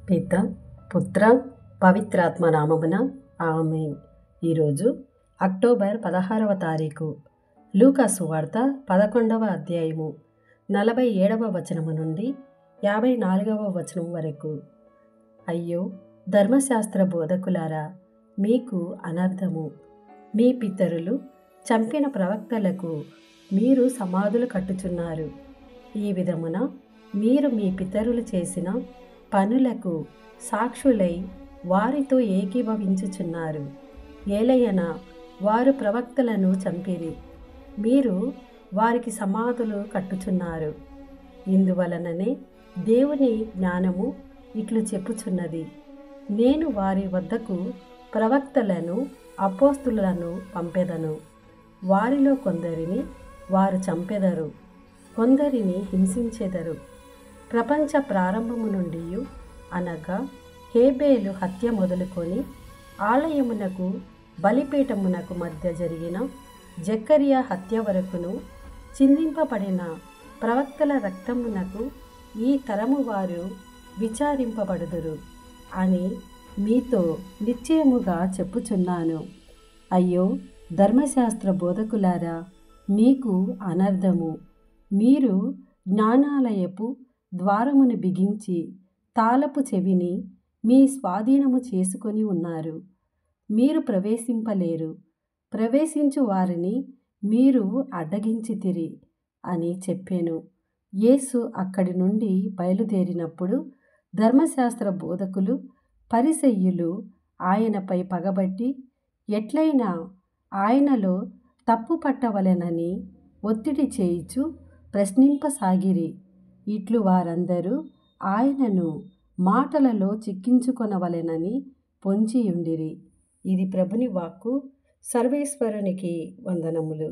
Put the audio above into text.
పిత పుత్ర పవిత్రాత్మ నామమున ఆమేన్. ఈరోజు అక్టోబర్ 16వ తారీఖు. లూకా సువార్త 11వ అధ్యాయము 47వ వచనము నుండి 54వ వచనం వరకు. అయ్యో ధర్మశాస్త్ర బోధకులారా, మీకు అనర్థము! మీ పితరులు చంపిన ప్రవక్తలకు మీరు సమాధులు కట్టుచున్నారు. ఈ విధమున మీరు మీ పితరులు చేసిన పనులకు సాక్షులై వారితో ఏకీభవించుచున్నారు. ఏలయన వారు ప్రవక్తలను చంపిరి, మీరు వారికి సమాధులు కట్టుచున్నారు. ఇందువలననే దేవుని జ్ఞానము ఇట్లు చెప్పుచున్నది, నేను వారి వద్దకు ప్రవక్తలను అపోస్తులను పంపెదను. వారిలో కొందరిని వారు చంపెదరు, కొందరిని హింసించెదరు. ప్రపంచ ప్రారంభము నుండి అనగా హేబేలు హత్య మొదలుకొని ఆలయమునకు బలిపీఠమునకు మధ్య జరిగిన జకరియా హత్య వరకును చిందింపబడిన ప్రవక్తల రక్తమునకు ఈ తరము వారు విచారింపబడుదురు అని మీతో నిశ్చయముగా చెప్పుచున్నాను. అయ్యో ధర్మశాస్త్ర బోధకులారా, మీకు అనర్థము! మీరు జ్ఞానాలయపు ద్వారమును బిగించి తాళపు చెవిని మీ స్వాధీనము చేసుకొని ఉన్నారు. మీరు ప్రవేశింపలేరు, ప్రవేశించు వారిని మీరు అడ్డగించితిరి అని చెప్పాను. యేసు అక్కడి నుండి బయలుదేరినప్పుడు ధర్మశాస్త్ర బోధకులు పరిసయ్యులు ఆయనపై పగబట్టి ఎట్లయినా ఆయనలో తప్పు పట్టవలెనని ఒత్తిడి చేయుచు ప్రశ్నింపసాగిరి. ఇట్లు వారందరూ ఆయనను మాటలలో చిక్కించుకొనవలెనని పొంచియుండిరి. ఇది ప్రభుని వాక్కు. సర్వేశ్వరునికి వందనములు.